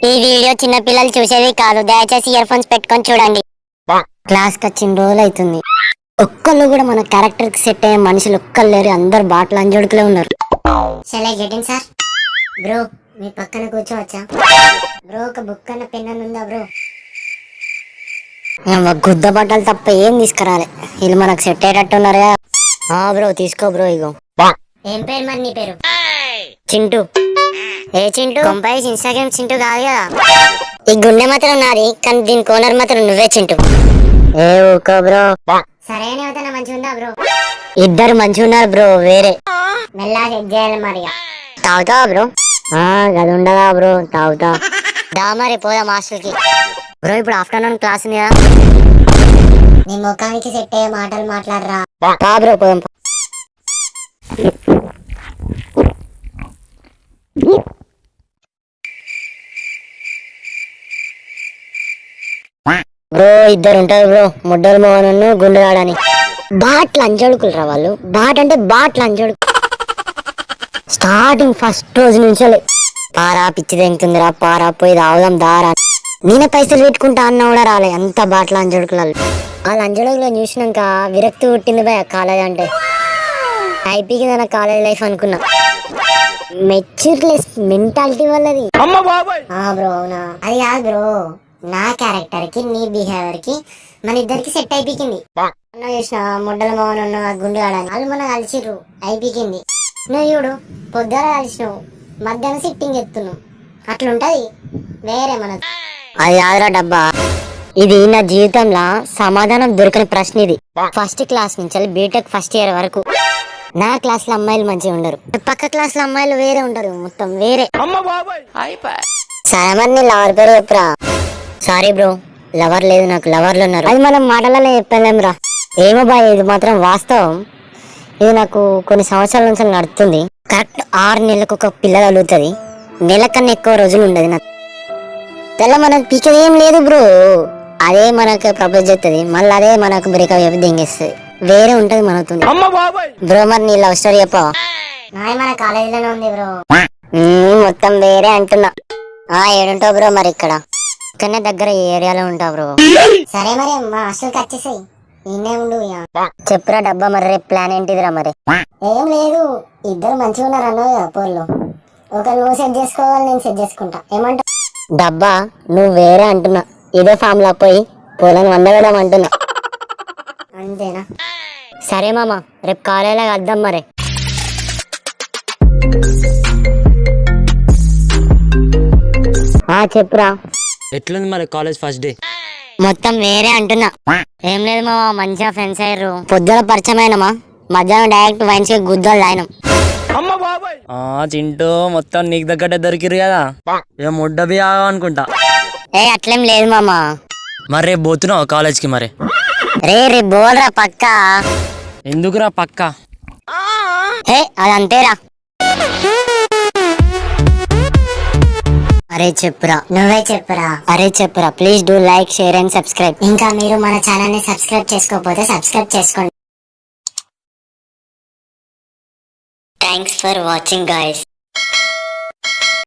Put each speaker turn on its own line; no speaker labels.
ఈ వీడియో చిన్న పిల్లలు చూసేది కాదు, దయచేసి ఇయర్ ఫోన్స్ పెట్టుకొని చూడండి. క్లాస్ కి వచ్చిన రోజులు అవుతుంది, ఒక్కళ్ళు కూడా మన క్యారెక్టర్ కి సెట్ అయ్యే మనుషులు ఒక్కళ్ళు లేరు, అందరు బాటలు అంజోడుకులే ఉన్నారు. Shall I get in sir? Bro మీ పక్కన కూర్చోవచ్చా? బ్రో ఒక బుక్ అన్న పెన్ అన్న ఉందా బ్రో? గుద్ద బట్టలు తప్ప ఏం తీసుకురాలే, వీళ్ళు మనకు సెట్ అయ్యేటట్టు ఉన్నారుగా. బ్రో తీసుకో బ్రో, ఇగో. ఏం పేరు మరి నీ పేరు? చింటూ. ఏ చింటూ? కొంపైస్ ఇన్స్టాగ్రామ్ చింటూ కాదు కదా. ఈ గుండె మాత్రం నాది, కానీ దీని కోనర్ మాత్రం నువ్వే చింటూ. ఏ ఊకో బ్రో. సరైన యువతన మంచిగా ఉందా బ్రో? ఇద్దరు మంచిగా ఉన్నారు బ్రో, వేరే మెల్లగా చెక్ చేయాలి మరి. తాగుతావా బ్రో? గది ఉండదా బ్రో, తాగుతా. దా మరి పోదాం హాస్టల్కి. బ్రో ఇప్పుడు ఆఫ్టర్నూన్ క్లాస్ ఉంది కదా, నీ ముఖానికి సెట్ అయ్యే మాటలు మాట్లాడరా. బ్రో పోదాం. బ్రో ఇద్దరు ఉంటారు బ్రో, ముడ్డలు మోహన్ గుండు రాడని. బాట్లు అంజడుకులు రా వాళ్ళు, బాట్ అంటే బాట్లు అంజడుకు. స్టార్టింగ్ ఫస్ట్ రోజు నుంచే పారా పిచ్చి తెంగుతుందిరా, పారా పోయి తాగుదాం దారా. నేనే పైసలు పెట్టుకుంటా అన్న కూడా రాలే, అంత బాట్ల అంజడుకులు. వాళ్ళ అంజడుకులో చూసినాక విరక్తి పుట్టింది భయ కాలేజ్ అంటే. అయిపోయింది నా కాలేజ్ లైఫ్ అనుకున్నా. మెచ్యూర్లెస్ మెంటాలిటీ వల్లది. బ్రో అవునా? అది కాదు బ్రో, నా క్యారెక్టర్ కి నీ బిహేవియర్ కి మన ఇద్దరికి సెట్ అయిపోయింది. చూసిన ముడ్డల మోహన్ ఉన్న గుండు ఆడని వాళ్ళు మన కలిసిర్రు, అయిపోయింది. నువ్వు చూడు పొద్దున కలిసినావు, మధ్యాహ్నం సిట్టింగ్ ఎత్తున్నావు, అట్లుంటది వేరే మన. అది కాదురా డబ్బా, ఇది నా జీవితంలో సమాధానం దొరకని ప్రశ్న. ఇది ఫస్ట్ క్లాస్ నుంచి బీటెక్ ఫస్ట్ ఇయర్ వరకు నా క్లాస్ లో అమ్మాయిలు మంచిగా ఉండరు, పక్క క్లాస్ లో అమ్మాయిలు వేరే ఉండరు, మొత్తం వేరే. సరే మరి నీ లవర్ పేరు చెప్పురా. సారీ బ్రో, లవర్ లేదు నాకు, లవర్లు ఉన్నారు. అది మనం మాటలలో చెప్పలేం రా. ఏమో బాయ్, ఇది మాత్రం వాస్తవం. ఇది నాకు కొన్ని సంవత్సరాల నుంచి నడుస్తుంది. కరెక్ట్ 6 నెలలకు ఒక పిల్ల కలుగుతుంది, నెల కన్నా ఎక్కువ రోజులు ఉండదు. నాకు తెల్ల మనకు పీకేది ఏం లేదు బ్రో, అదే మనకు ప్రపోజ్ చేస్తుంది, మళ్ళీ అదే మనకు బ్రేకప్ చెప్పి దింగేస్తుంది, వేరే ఉంటది మనతో. బ్రో మరి నీ లవ్ స్టోరీ చెప్పవా? మన కాలేజీలోనే ఉంది బ్రో. మొత్తం వేరే అంటున్నా. ఏడుంటావు బ్రో మరి? ఇక్కడనే దగ్గర ఏరియాలో ఉంటావు బ్రో. సరే మరి మా హాస్టల్కి వచ్చేసాయి, నిన్నే ఉండు. చెప్పురా డబ్బా, మరి రేపు ప్లాన్ ఏంటిదిరా? మరి ఏం లేదు, ఇద్దరు మంచిగా ఉన్నారు అన్నావు కదా పోళ్ళు, ఒక నువ్వు సెట్ చేసుకోవాలి, నేను సెట్ చేసుకుంటా, ఏమంటా? డబ్బా నువ్వు వేరే అంటున్నా, ఇదే ఫామ్ లో పోయి పోలను వందగడం అంటున్నా, అంతేనా? సరే మామ, రేపు కాలేజీలో వద్దాం మరి. చెప్పురా.
ఎట్లుంది మరి కాలేజ్ ఫస్ట్ డే?
మొత్తం వేరే అంటున్నా. ఏం లేదు మామ, మంచిగా ఫ్రెండ్స్ అయ్యారు, పొద్దున పరిచయం అయినమా, మధ్యాహ్నం డైరెక్ట్ వైన్స్ గుద్దలు అయినాం.
చింటూ మొత్తం నీకు దగ్గరే దొరికిరు కదా, ఏ ముడ్డ బియా అనుకుంటా.
అట్లేం లేదు మామ.
మరి రేపు పోతున్నావు కాలేజ్ కి? మరి
రేపు బోల్రా పక్కా.
ఎందుకురా పక్కా?
అదంతేరా. అరే చెప్పురా, నువ్వే చెప్పురా. అరే చెప్పురా, please do like, share and subscribe. ఇంకా మీరు మన ఛానల్ ని సబ్స్క్రైబ్ చేసుకోకపోతే సబ్స్క్రైబ్ చేసుకోండి. Thanks for watching guys.